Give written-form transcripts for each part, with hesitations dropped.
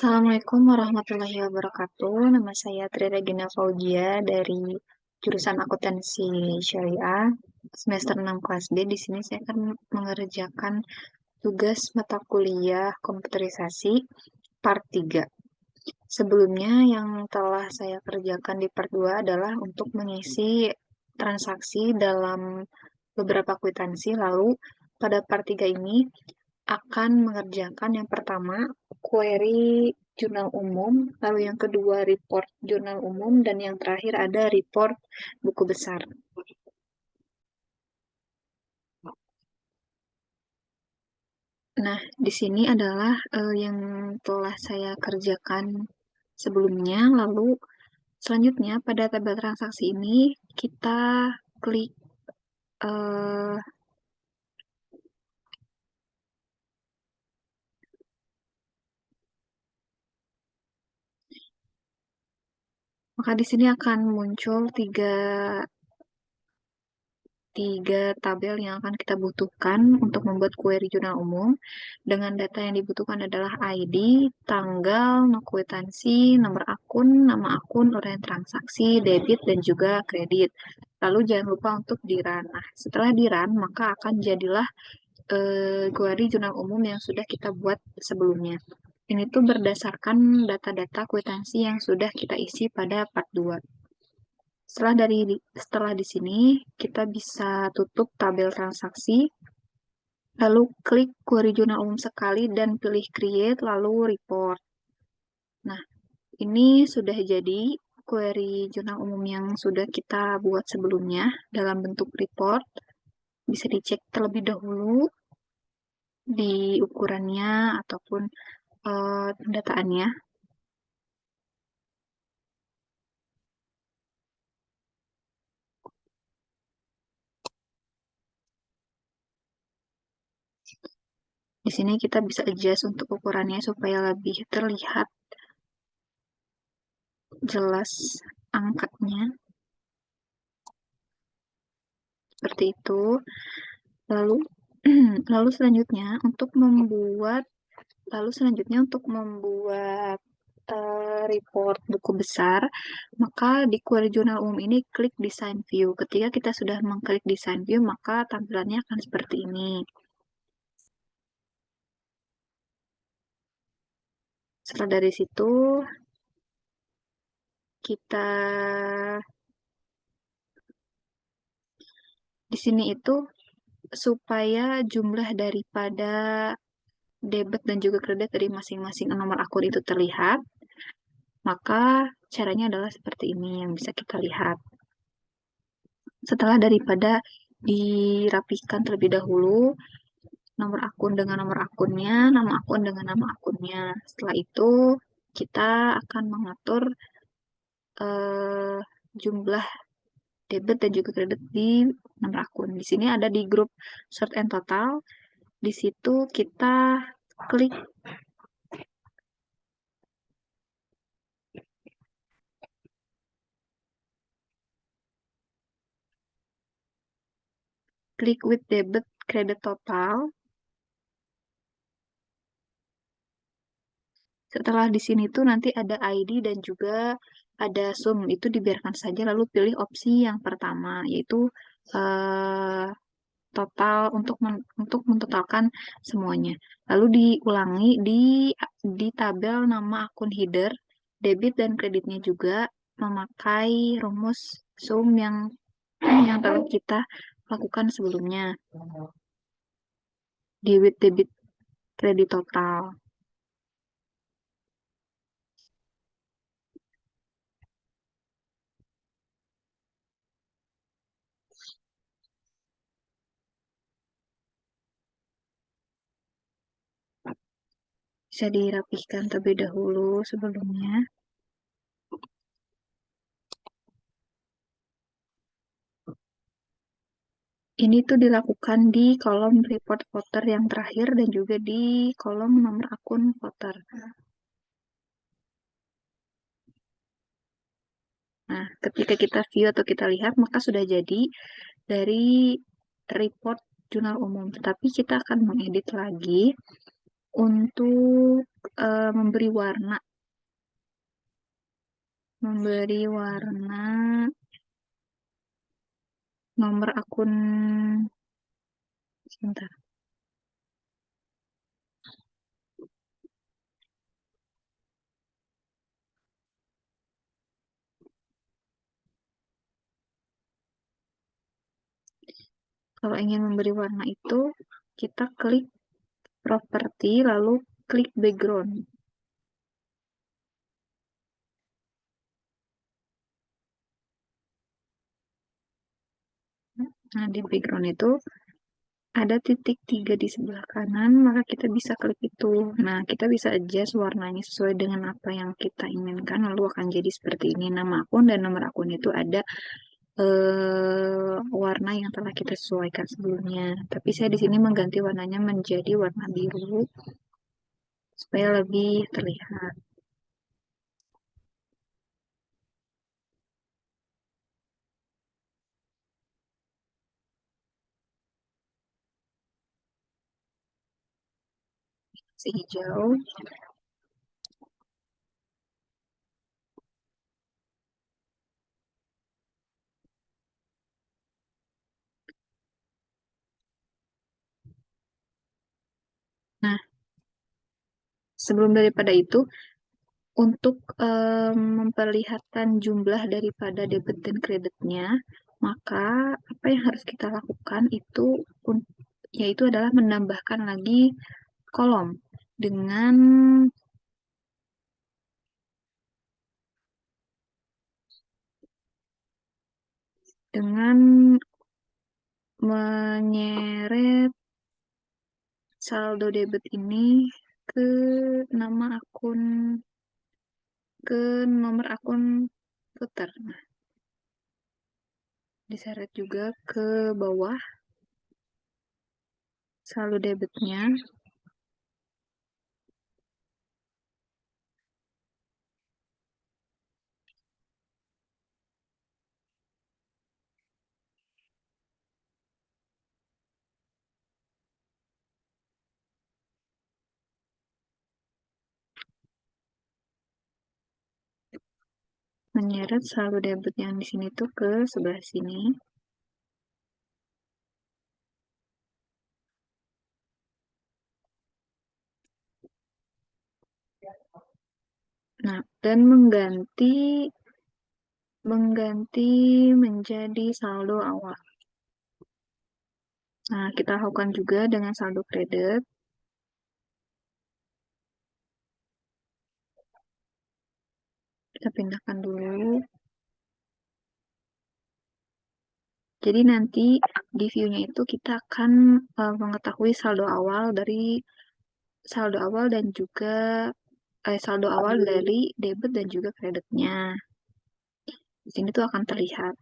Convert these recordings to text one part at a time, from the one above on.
Assalamualaikum warahmatullahi wabarakatuh. Nama saya Tri Regina Fauzia dari jurusan Akuntansi Syariah semester 6 kelas D. Di sini saya akan mengerjakan tugas mata kuliah komputerisasi part 3. Sebelumnya yang telah saya kerjakan di part 2 adalah untuk mengisi transaksi dalam beberapa kwitansi. Lalu pada part 3 ini akan mengerjakan yang pertama query jurnal umum, lalu yang kedua report jurnal umum, dan yang terakhir ada report buku besar. Nah, di sini adalah yang telah saya kerjakan sebelumnya. Lalu selanjutnya pada tabel transaksi ini kita klik eh, maka di sini akan muncul tiga tabel yang akan kita butuhkan untuk membuat query jurnal umum. Dengan data yang dibutuhkan adalah ID, tanggal, kwitansi, nomor akun, nama akun, uraian transaksi, debit, dan juga kredit. Lalu jangan lupa untuk di-run. Nah, setelah di-run, maka akan jadilah query jurnal umum yang sudah kita buat sebelumnya. Ini tuh berdasarkan data-data kwitansi yang sudah kita isi pada part 2. Setelah di sini kita bisa tutup tabel transaksi, lalu klik query jurnal umum sekali dan pilih create lalu report. Nah, ini sudah jadi query jurnal umum yang sudah kita buat sebelumnya dalam bentuk report. Bisa dicek terlebih dahulu di ukurannya ataupun pendataannya. Di sini kita bisa adjust untuk ukurannya supaya lebih terlihat jelas angkanya. Seperti itu. Lalu lalu selanjutnya untuk membuat report buku besar, maka di query jurnal umum ini klik design view. Ketika kita sudah mengklik design view, maka tampilannya akan seperti ini. Setelah dari situ kita di sini itu supaya jumlah daripada debit dan juga kredit dari masing-masing nomor akun itu terlihat, maka caranya adalah seperti ini yang bisa kita lihat. Setelah daripada dirapikan terlebih dahulu, nomor akun dengan nomor akunnya, nama akun dengan nama akunnya. Setelah itu, kita akan mengatur eh, jumlah debit dan juga kredit di nomor akun. Di sini ada di grup sort and total. Di situ kita klik with debit credit total. Setelah di sini tuh nanti ada ID dan juga ada sum. Itu dibiarkan saja lalu pilih opsi yang pertama yaitu eh, total untuk mentotalkan semuanya. Lalu diulangi di tabel nama akun header, debit dan kreditnya juga memakai rumus sum yang telah kita lakukan sebelumnya di with debit kredit total. Bisa dirapihkan terlebih dahulu sebelumnya. Ini tuh dilakukan di kolom report voter yang terakhir dan juga di kolom nomor akun voter. Nah, ketika kita view atau kita lihat, maka sudah jadi dari report jurnal umum. Tetapi kita akan mengedit lagi untuk memberi warna, memberi warna nomor akun, sebentar. Kalau ingin memberi warna itu, kita klik properti, lalu klik background. Nah, di background itu ada titik 3 di sebelah kanan, maka kita bisa klik itu. Nah, kita bisa adjust warnanya sesuai dengan apa yang kita inginkan, lalu akan jadi seperti ini. Nama akun dan nomor akun itu ada warna yang telah kita sesuaikan sebelumnya. Tapi saya di sini mengganti warnanya menjadi warna biru supaya lebih terlihat. Si hijau. Nah, sebelum daripada itu, untuk memperlihatkan jumlah daripada debit dan kreditnya, maka apa yang harus kita lakukan itu yaitu adalah menambahkan lagi kolom dengan dengan menyeret saldo debit ini ke nama akun ke nomor akun puter. Nah, diseret juga ke bawah saldo debitnya. Menyeret saldo debit yang di sini tuh ke sebelah sini. Nah, dan mengganti menjadi saldo awal. Nah, kita lakukan juga dengan saldo kredit. Kita pindahkan dulu. Jadi nanti di view-nya itu kita akan mengetahui saldo awal dan juga saldo awal dari debit dan juga kreditnya. Di sini tuh akan terlihat.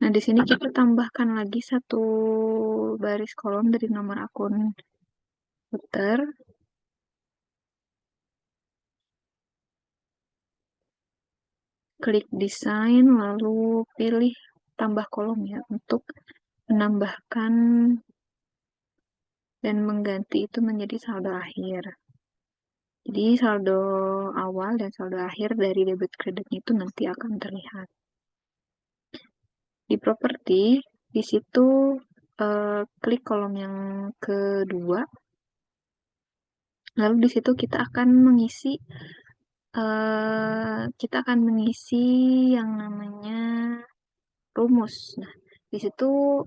Nah, di sini kita tambahkan lagi satu baris kolom dari nomor akun puter. Klik desain, lalu pilih tambah kolom ya untuk menambahkan dan mengganti itu menjadi saldo akhir. Jadi saldo awal dan saldo akhir dari debit kreditnya itu nanti akan terlihat. Di properti, di situ klik kolom yang kedua, lalu di situ kita akan mengisi yang namanya rumus. Nah, di situ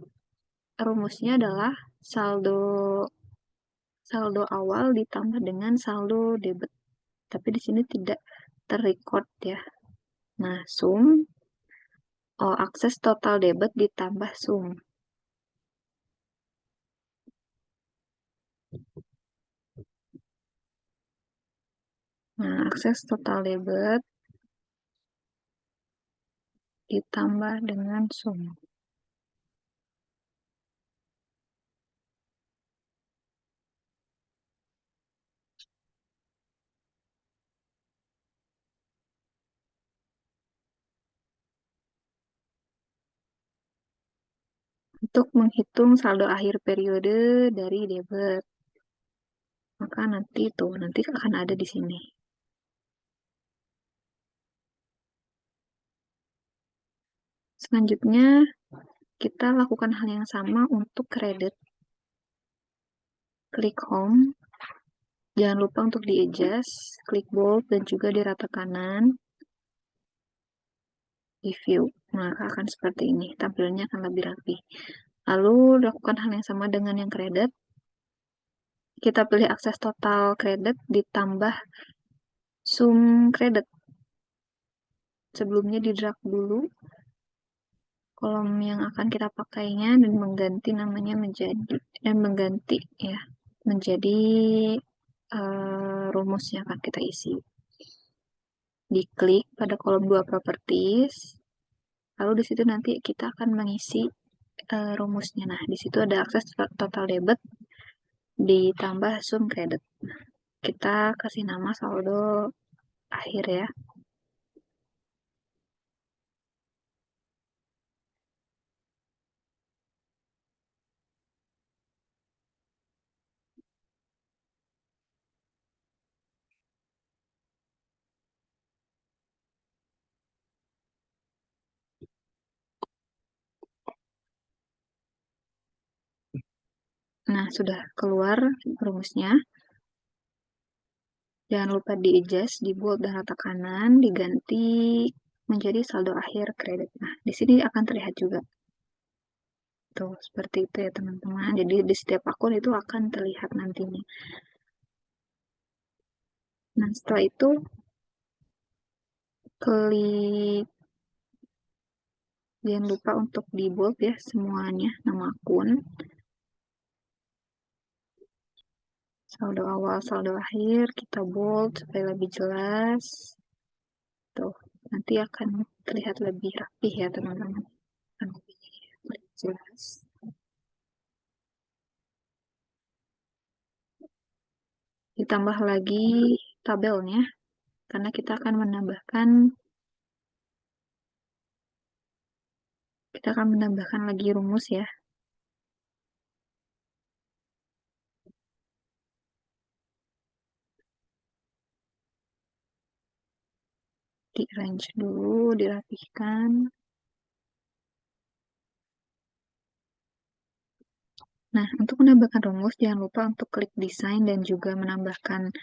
rumusnya adalah saldo saldo awal ditambah dengan saldo debit. Tapi di sini tidak terrecord ya. Nah, akses total debit ditambah sum. Nah, akses total debit ditambah dengan sum. Untuk menghitung saldo akhir periode dari debit, maka nanti akan ada di sini. Selanjutnya, kita lakukan hal yang sama untuk kredit. Klik home, jangan lupa untuk di-adjust, klik bold dan juga di rata kanan, di view. Maka akan seperti ini, tampilannya akan lebih rapi. Lalu lakukan hal yang sama dengan yang kredit. Kita pilih akses total kredit ditambah sum kredit. Sebelumnya di drag dulu kolom yang akan kita pakainya dan mengganti namanya menjadi rumus yang akan kita isi. Diklik pada kolom 2 properties, lalu di situ nanti kita akan mengisi rumusnya. Nah, di situ ada akses total debit ditambah sum kredit. Kita kasih nama saldo akhir ya. Nah, sudah keluar rumusnya. Jangan lupa di-adjust, di bold dan rata kanan, diganti menjadi saldo akhir kredit. Nah, di sini akan terlihat juga. Tuh, seperti itu ya teman-teman. Jadi di setiap akun itu akan terlihat nantinya. Nah, setelah itu klik, jangan lupa untuk di bold ya semuanya, nama akun, saldo awal, saldo akhir, kita bold supaya lebih jelas. Tuh, nanti akan terlihat lebih rapih ya teman-teman. Akan lebih jelas. Ditambah lagi tabelnya, karena kita akan menambahkan lagi rumus ya. Di arrange dulu, dirapihkan. Nah, untuk menambahkan rumus, jangan lupa untuk klik desain dan juga menambahkan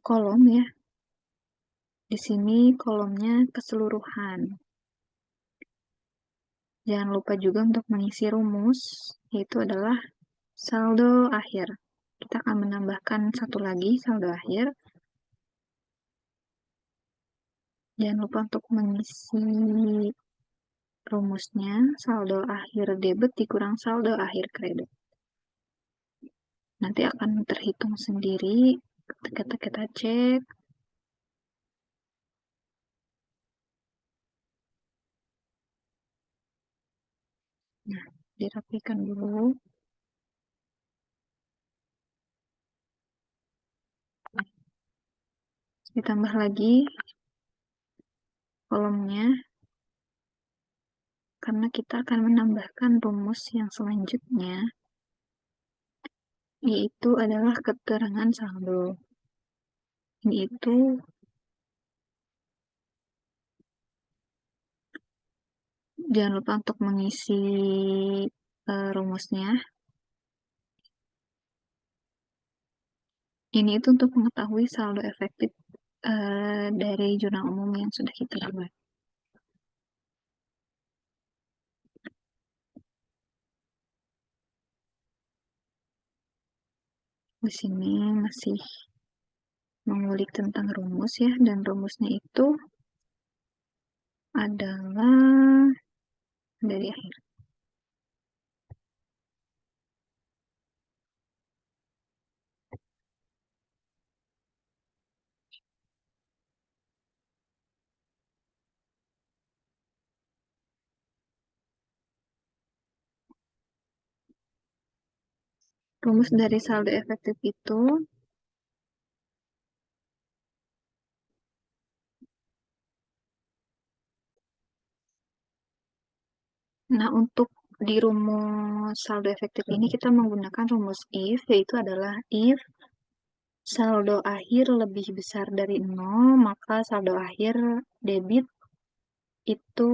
kolom ya. Di sini kolomnya keseluruhan. Jangan lupa juga untuk mengisi rumus, yaitu adalah saldo akhir. Kita akan menambahkan satu lagi saldo akhir. Jangan lupa untuk mengisi rumusnya, saldo akhir debit dikurang saldo akhir kredit. Nanti akan terhitung sendiri ketika kita cek. Nah, dirapikan dulu. Ditambah lagi kolomnya, karena kita akan menambahkan rumus yang selanjutnya, yaitu adalah keterangan saldo. Ini itu jangan lupa untuk mengisi rumusnya. Ini itu untuk mengetahui saldo efektif dari jurnal umum yang sudah kita buat. Di sini masih mengulik tentang rumus ya, dan rumusnya itu adalah dari akhir. Rumus dari saldo efektif itu, nah untuk di rumus saldo efektif ini kita menggunakan rumus if, yaitu adalah if saldo akhir lebih besar dari 0, maka saldo akhir debit itu,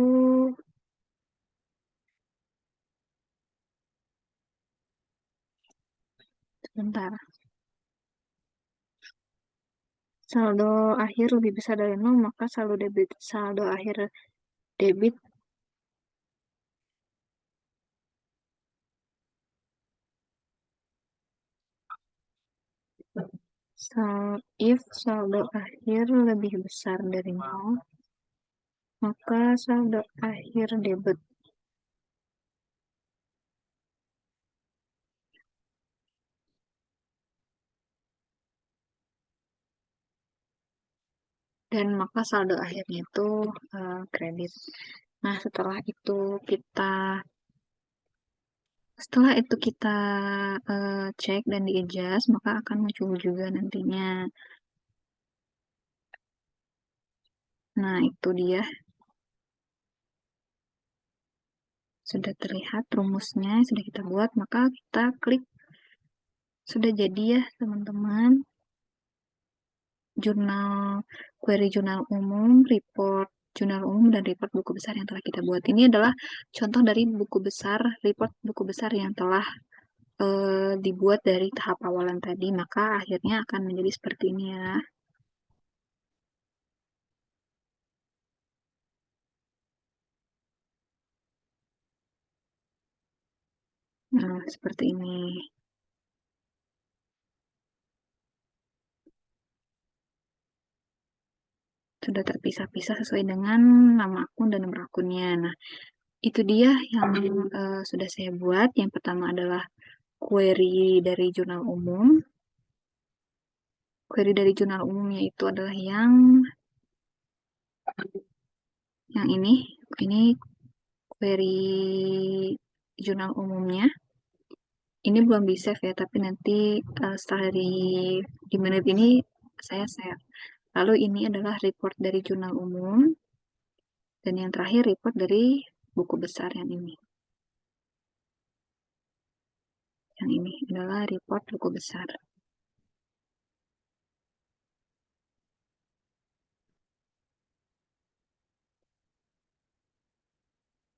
sebentar, saldo akhir lebih besar dari 0, maka saldo akhir debit if saldo akhir lebih besar dari 0, maka saldo akhir debit. Dan maka saldo akhirnya itu kredit. Nah, setelah itu kita cek dan di-adjust, maka akan muncul juga nantinya. Nah, itu dia. Sudah terlihat rumusnya, sudah kita buat, maka kita klik. Sudah jadi ya, teman-teman. Query jurnal umum, report jurnal umum, dan report buku besar yang telah kita buat. Ini adalah contoh dari buku besar, report buku besar yang telah dibuat dari tahap awalan tadi, maka akhirnya akan menjadi seperti ini ya. Nah, seperti ini. Sudah terpisah-pisah sesuai dengan nama akun dan nomor akunnya. Nah, itu dia yang sudah saya buat. Yang pertama adalah query dari jurnal umum. Query dari jurnal umumnya itu adalah yang ini. Ini query jurnal umumnya. Ini belum di save ya, tapi nanti setelah di menit ini saya save. Lalu ini adalah report dari jurnal umum. Dan yang terakhir report dari buku besar yang ini. Yang ini adalah report buku besar.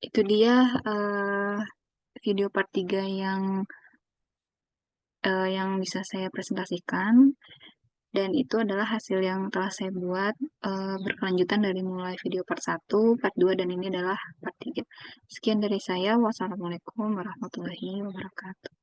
Itu dia video part 3 yang bisa saya presentasikan. Dan itu adalah hasil yang telah saya buat berkelanjutan dari mulai video part 1, part 2, dan ini adalah part 3. Sekian dari saya. Wassalamualaikum warahmatullahi wabarakatuh.